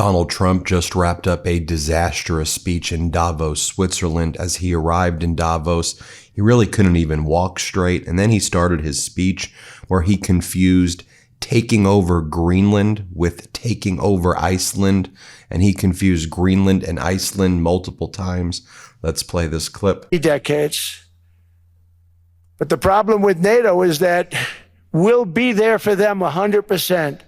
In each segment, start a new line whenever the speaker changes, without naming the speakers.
Donald Trump just wrapped up a disastrous speech in Davos, Switzerland. As he arrived in Davos, he really couldn't even walk straight. And then he started his speech where he confused taking over Greenland with taking over Iceland. And he confused Greenland and Iceland multiple times. Let's play this clip.
Decades. But the problem with NATO is that we'll be there for them 100%.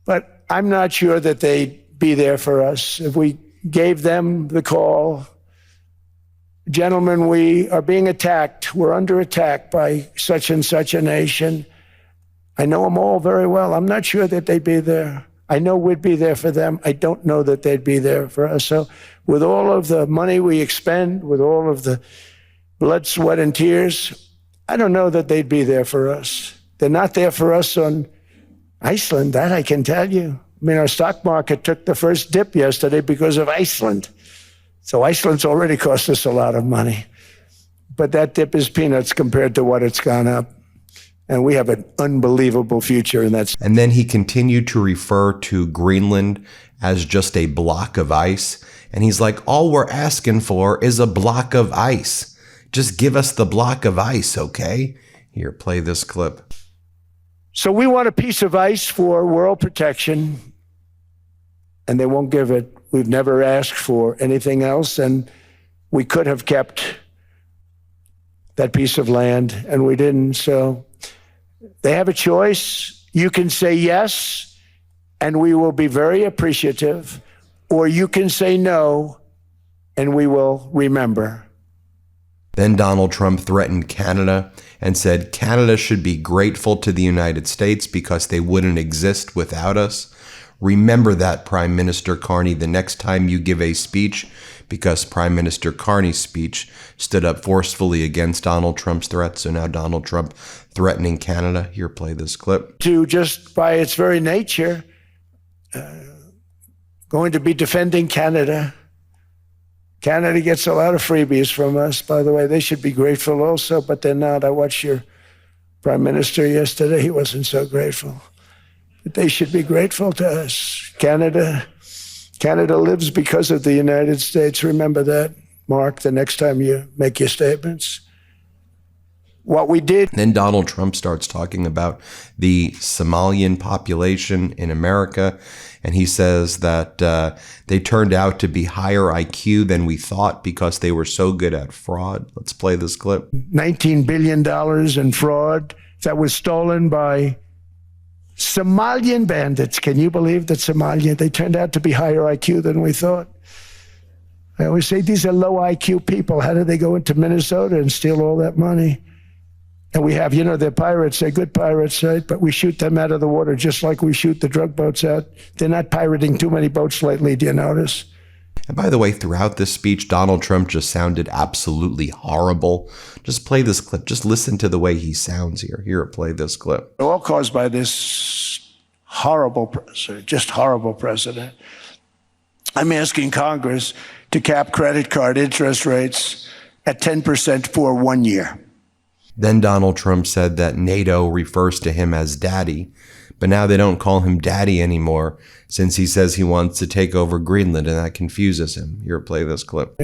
But I'm not sure that they'd be there for us if we gave them the call. Gentlemen, we are being attacked. We're under attack by such and such a nation. I know them all very well. I'm not sure that they'd be there. I know we'd be there for them. I don't know that they'd be there for us. So with all of the money we expend, with all of the blood, sweat, and tears, I don't know that they'd be there for us. They're not there for us on Iceland, that I can tell you. I mean, our stock market took the first dip yesterday because of Iceland. So Iceland's already cost us a lot of money. But that dip is peanuts compared to what it's gone up. And we have an unbelievable future in that.
And then he continued to refer to Greenland as just a block of ice. And he's like, all we're asking for is a block of ice. Just give us the block of ice, okay? Here, play this clip.
So we want a piece of ice for world protection, and they won't give it. We've never asked for anything else, and we could have kept that piece of land, and we didn't. So they have a choice. You can say yes, and we will be very appreciative, or you can say no, and we will remember.
Then Donald Trump threatened Canada and said Canada should be grateful to the United States because they wouldn't exist without us. Remember that, Prime Minister Carney, the next time you give a speech, because Prime Minister Carney's speech stood up forcefully against Donald Trump's threat. So now Donald Trump threatening Canada. Here, play this clip.
To just by its very nature, going to be defending Canada. Canada gets a lot of freebies from us, by the way. They should be grateful also, but they're not. I watched your Prime Minister yesterday. He wasn't so grateful. But they should be grateful to us. Canada lives because of the United States. Remember that, Mark, the next time you make your statements. What we did.
Then Donald Trump starts talking about the Somalian population in America. And he says that they turned out to be higher IQ than we thought because they were so good at fraud. Let's play this clip.
$19 billion in fraud that was stolen by Somalian bandits. Can you believe that Somalia, they turned out to be higher IQ than we thought? I always say these are low IQ people. How did they go into Minnesota and steal all that money? And we have, they're pirates, they're good pirates, right? But we shoot them out of the water just like we shoot the drug boats out. They're not pirating too many boats lately, do you notice?
And by the way, throughout this speech, Donald Trump just sounded absolutely horrible. Just play this clip. Just listen to the way he sounds here. Here, play this clip.
All caused by this horrible president, just horrible president. I'm asking Congress to cap credit card interest rates at 10% for 1 year.
Then Donald Trump said that NATO refers to him as daddy, but now they don't call him daddy anymore since he says he wants to take over Greenland, and that confuses him. Here, play this clip.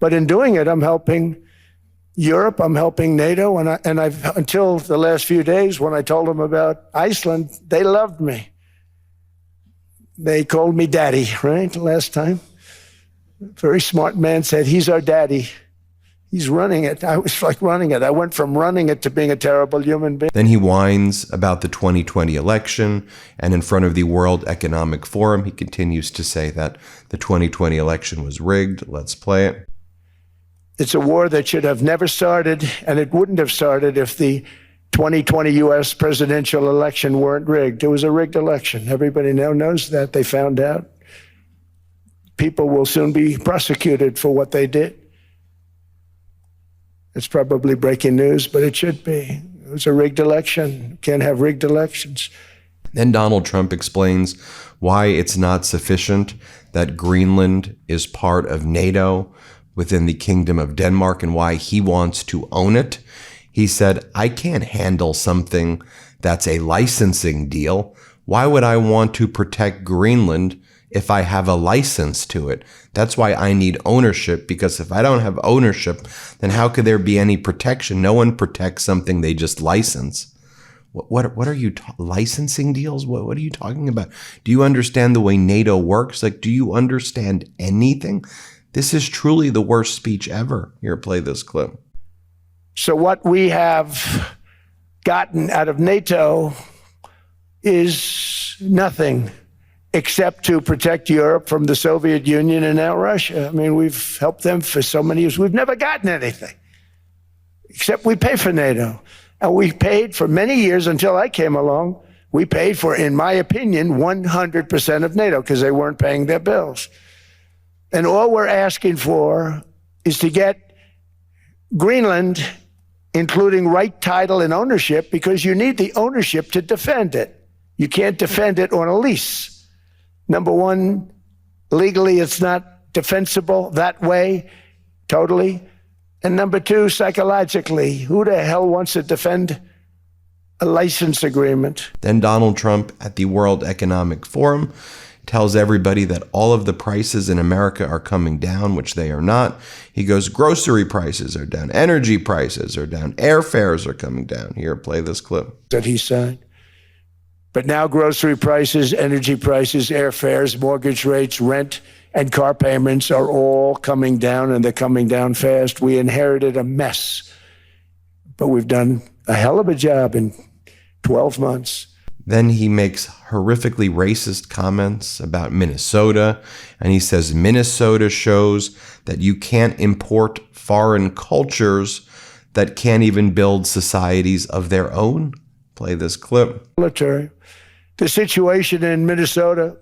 But in doing it, I'm helping Europe, I'm helping NATO, and I've until the last few days when I told them about Iceland, they loved me. They called me daddy, right, last time. Very smart man said, he's our daddy. He's running it. I was like running it. I went from running it to being a terrible human being.
Then he whines about the 2020 election, and in front of the World Economic Forum, he continues to say that the 2020 election was rigged. Let's play it.
It's a war that should have never started, and it wouldn't have started if the 2020 U.S. presidential election weren't rigged. It was a rigged election. Everybody now knows that. They found out. People will soon be prosecuted for what they did. It's probably breaking news, but it should be. It was a rigged election. Can't have rigged elections.
Then Donald Trump explains why it's not sufficient that Greenland is part of NATO within the Kingdom of Denmark and why he wants to own it. He said, I can't handle something that's a licensing deal. Why would I want to protect Greenland if I have a license to it? That's why I need ownership, because if I don't have ownership, then how could there be any protection? No one protects something they just license. What are you licensing deals? What are you talking about? Do you understand the way NATO works? Like, do you understand anything? This is truly the worst speech ever. Here, play this clip.
So what we have gotten out of NATO is nothing except to protect Europe from the Soviet Union and now Russia. I mean, we've helped them for so many years. We've never gotten anything, except we pay for NATO. And we paid for many years until I came along. We paid for, in my opinion, 100% of NATO because they weren't paying their bills. And all we're asking for is to get Greenland, including right title and ownership, because you need the ownership to defend it. You can't defend it on a lease. Number one, legally it's not defensible that way, totally. And number two, psychologically, who the hell wants to defend a license agreement?
Then Donald Trump at the World Economic Forum tells everybody that all of the prices in America are coming down, which they are not. He goes, grocery prices are down, energy prices are down, airfares are coming down. Here, play this clip.
That he signed. But now grocery prices, energy prices, airfares, mortgage rates, rent, and car payments are all coming down, and they're coming down fast. We inherited a mess, but we've done a hell of a job in 12 months.
Then he makes horrifically racist comments about Minnesota, and he says Minnesota shows that you can't import foreign cultures that can't even build societies of their own. Play this clip.
Military. The situation in Minnesota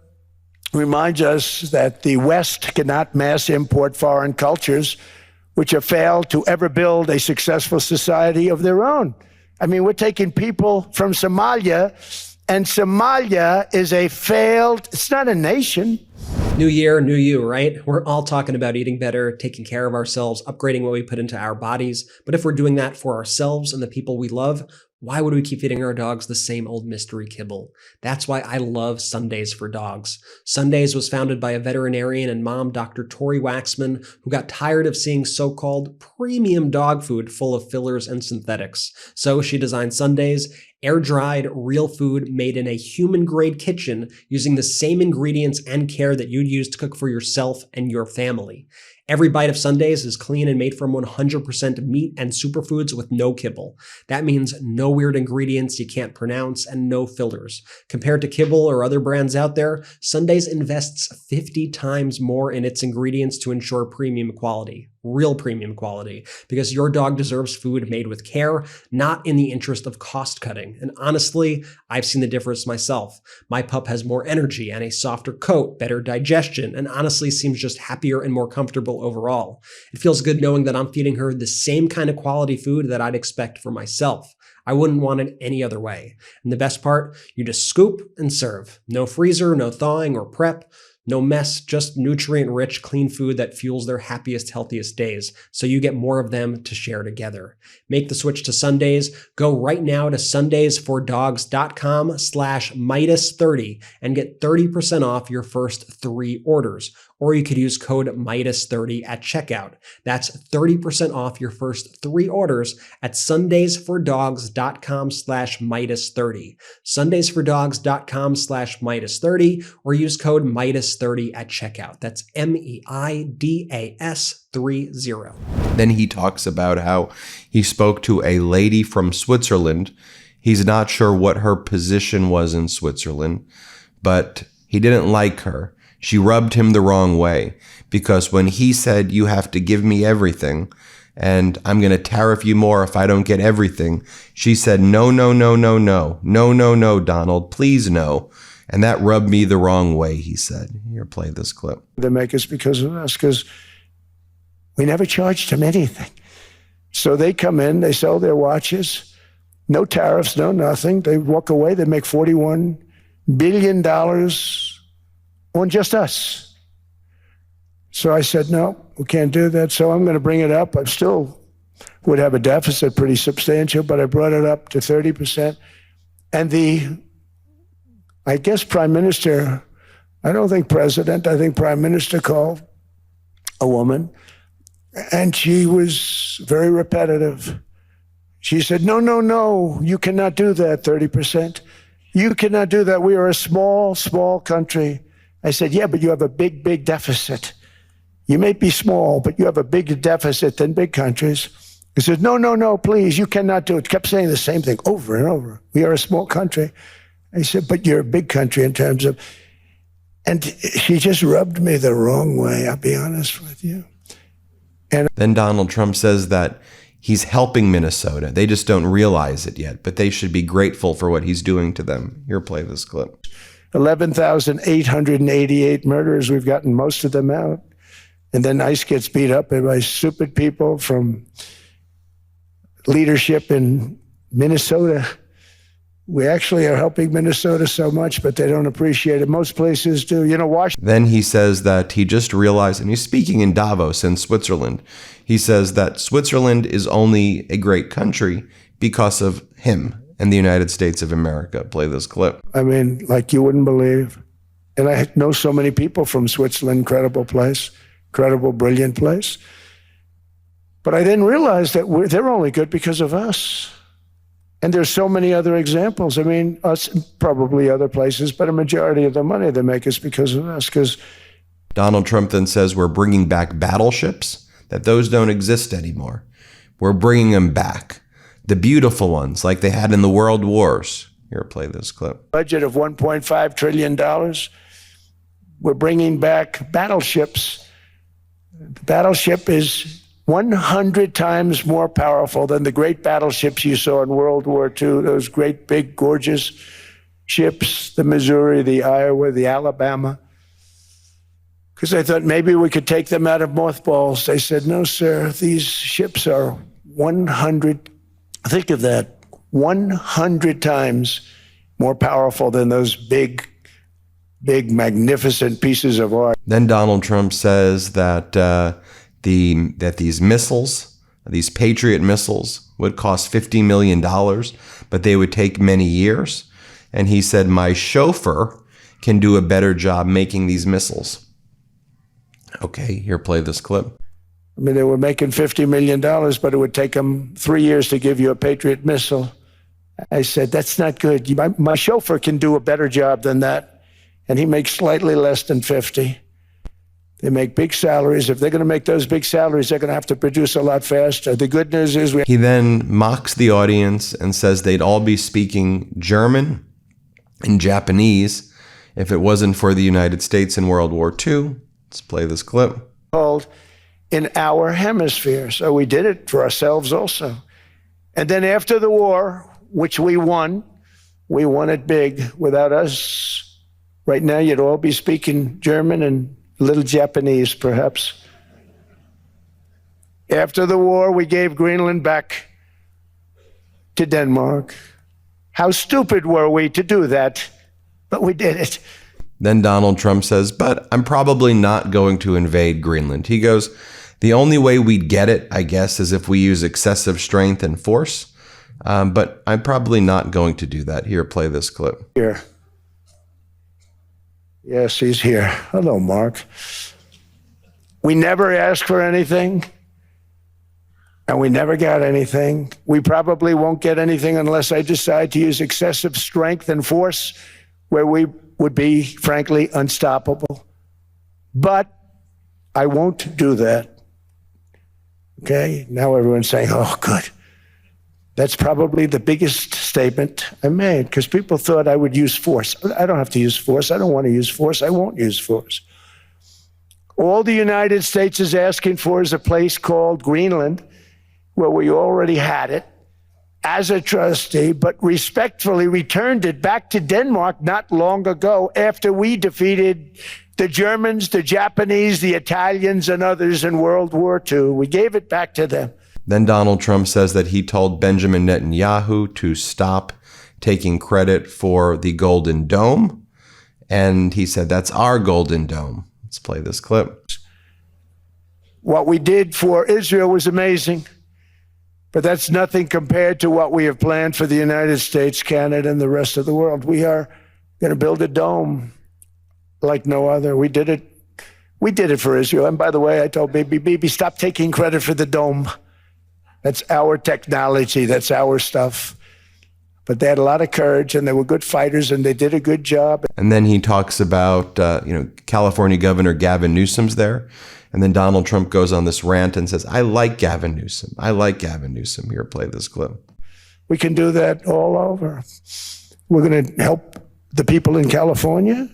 reminds us that the West cannot mass import foreign cultures which have failed to ever build a successful society of their own. I mean, we're taking people from Somalia, and Somalia is a failed, it's not a nation.
New year, new you, right? We're all talking about eating better, taking care of ourselves, upgrading what we put into our bodies. But if we're doing that for ourselves and the people we love, why would we keep feeding our dogs the same old mystery kibble? That's why I love Sundays for Dogs. Sundays was founded by a veterinarian and mom, Dr. Tori Waxman, who got tired of seeing so-called premium dog food full of fillers and synthetics. So she designed Sundays, air-dried, real food made in a human-grade kitchen using the same ingredients and care that you'd use to cook for yourself and your family. Every bite of Sundays is clean and made from 100% meat and superfoods with no kibble. That means no weird ingredients you can't pronounce and no fillers. Compared to kibble or other brands out there, Sundays invests 50 times more in its ingredients to ensure premium quality. Real premium quality, because your dog deserves food made with care, not in the interest of cost cutting. And honestly, I've seen the difference myself. My pup has more energy and a softer coat, better digestion, and honestly seems just happier and more comfortable overall. It feels good knowing that I'm feeding her the same kind of quality food that I'd expect for myself. I wouldn't want it any other way. And the best part, you just scoop and serve. No freezer, no thawing or prep. No mess, just nutrient-rich, clean food that fuels their happiest, healthiest days, so you get more of them to share together. Make the switch to Sundays. Go right now to sundaysfordogs.com/Meidas30 and get 30% off your first 3 orders. Or you could use code Meidas30 at checkout. That's 30% off your first 3 orders at sundaysfordogs.com/Meidas30. sundaysfordogs.com/Meidas30, or use code Meidas30 at checkout. That's MEIDAS30.
Then he talks about how he spoke to a lady from Switzerland. He's not sure what her position was in Switzerland, but he didn't like her. She rubbed him the wrong way, because when he said, you have to give me everything, and I'm going to tariff you more if I don't get everything, she said, no, no, no, no, no, no, no, no, Donald, please no. And that rubbed me the wrong way, he said. Here, play this clip.
They make us because of us, because we never charged them anything. So they come in, they sell their watches, no tariffs, no nothing. They walk away, they make $41 billion on just us. So I said, no, we can't do that. So I'm going to bring it up. I still would have a deficit pretty substantial, but I brought it up to 30%. And the I guess Prime Minister, I don't think President, I think Prime Minister called a woman, and she was very repetitive. She said, no, no, no, you cannot do that, 30%. You cannot do that. We are a small, small country. I said, yeah, but you have a big, big deficit. You may be small, but you have a bigger deficit than big countries. He said, no, no, no, please, you cannot do it. Kept saying the same thing over and over. We are a small country. I said, but you're a big country in terms of, and she just rubbed me the wrong way, I'll be honest with you. And
then Donald Trump says that he's helping Minnesota. They just don't realize it yet, but they should be grateful for what he's doing to them. Here, play this clip.
11,888 murders, we've gotten most of them out. And then ICE gets beat up by stupid people from leadership in Minnesota. We actually are helping Minnesota so much, but they don't appreciate it. Most places do. You know, Washington.
Then he says that he just realized, and he's speaking in Davos in Switzerland, he says that Switzerland is only a great country because of him and the United States of America. Play this clip.
I mean, like you wouldn't believe. And I know so many people from Switzerland, incredible place, incredible, brilliant place. But I didn't realize that they're only good because of us. And there's so many other examples. I mean, us, probably other places, but a majority of the money they make is because of us. Because
Donald Trump then says we're bringing back battleships, that those don't exist anymore. We're bringing them back. The beautiful ones, like they had in the World Wars. Here, play this clip.
Budget of $1.5 trillion. We're bringing back battleships. The battleship is 100 times more powerful than the great battleships you saw in World War II, those great, big, gorgeous ships, the Missouri, the Iowa, the Alabama. Because I thought maybe we could take them out of mothballs. They said, no, sir, these ships are 100, think of that, 100 times more powerful than those big, big, magnificent pieces of art.
Then Donald Trump says that that these missiles, these Patriot missiles, would cost $50 million, but they would take many years. And he said, my chauffeur can do a better job making these missiles. Okay, here, play this clip.
I mean, they were making $50 million, but it would take them 3 years to give you a Patriot missile. I said, that's not good. My chauffeur can do a better job than that. And he makes slightly less than 50. They make big salaries. If they're going to make those big salaries, they're going to have to produce a lot faster. The good news is
he then mocks the audience and says they'd all be speaking German and Japanese if it wasn't for the United States in World War II. Let's play this clip.
Called in our hemisphere. So we did it for ourselves also. And then after the war, which we won it big. Without us, right now you'd all be speaking German and a little Japanese, perhaps. After the war, we gave Greenland back to Denmark. How stupid were we to do that? But we did it.
Then Donald Trump says, but I'm probably not going to invade Greenland. He goes, the only way we'd get it, I guess, is if we use excessive strength and force. But I'm probably not going to do that. Here, play this clip.
Here. Yes, he's here. Hello, Mark. We never asked for anything, and we never got anything. We probably won't get anything unless I decide to use excessive strength and force, where we would be, frankly, unstoppable. But I won't do that. Okay? Now everyone's saying, oh, good. That's probably the biggest statement I made, because people thought I would use force. I don't have to use force. I don't want to use force. I won't use force. All the United States is asking for is a place called Greenland, where we already had it as a trustee, but respectfully returned it back to Denmark not long ago after we defeated the Germans, the Japanese, the Italians, and others in World War II. We gave it back to them.
Then Donald Trump says that he told Benjamin Netanyahu to stop taking credit for the Golden Dome. And he said, that's our Golden Dome. Let's play this clip.
What we did for Israel was amazing, but that's nothing compared to what we have planned for the United States, Canada, and the rest of the world. We are going to build a dome like no other. We did it. We did it for Israel. And by the way, I told Bibi, stop taking credit for the dome. That's our technology. That's our stuff. But they had a lot of courage, and they were good fighters, and they did a good job.
And then he talks about, California Governor Gavin Newsom's there. And then Donald Trump goes on this rant and says, I like Gavin Newsom. I like Gavin Newsom. Here, play this clip.
We can do that all over. We're going to help the people in California.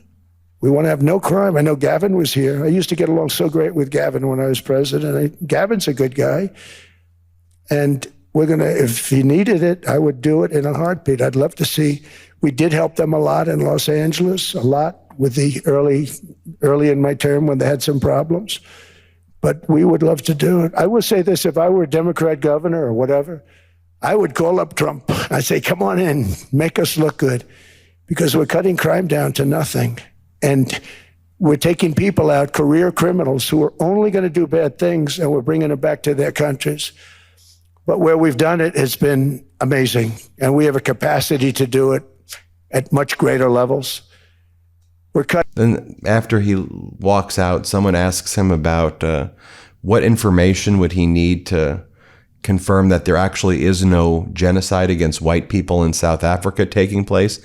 We want to have no crime. I know Gavin was here. I used to get along so great with Gavin when I was president. Gavin's a good guy. And we're going to, if he needed it, I would do it in a heartbeat. I'd love to see. We did help them a lot in Los Angeles, a lot with the early in my term when they had some problems. But we would love to do it. I will say this, if I were a Democrat governor or whatever, I would call up Trump. I'd say, come on in, make us look good, because we're cutting crime down to nothing. And we're taking people out, career criminals who are only going to do bad things, and we're bringing them back to their countries. But where we've done it has been amazing, and we have a capacity to do it at much greater levels.
Then after he walks out, someone asks him about what information would he need to confirm that there actually is no genocide against white people in South Africa taking place.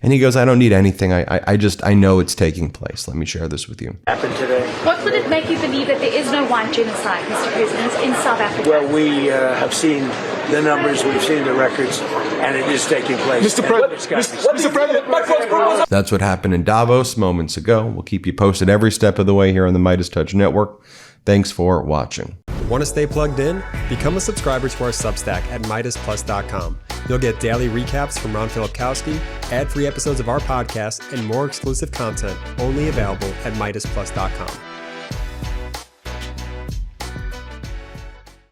And he goes, I don't need anything. I know it's taking place. Let me share this with you.
Happened today.
What would it make you believe that there is no white genocide, Mr. President, in South Africa?
Well, we have seen the numbers, we've seen the records, and it is taking place.
Mr. President,
That's what happened in Davos moments ago. We'll keep you posted every step of the way here on the MeidasTouch Network. Thanks for watching.
Want to stay plugged in? Become a subscriber to our Substack at MeidasPlus.com. You'll get daily recaps from Ron Filipkowski, ad-free episodes of our podcast, and more exclusive content only available at MeidasPlus.com.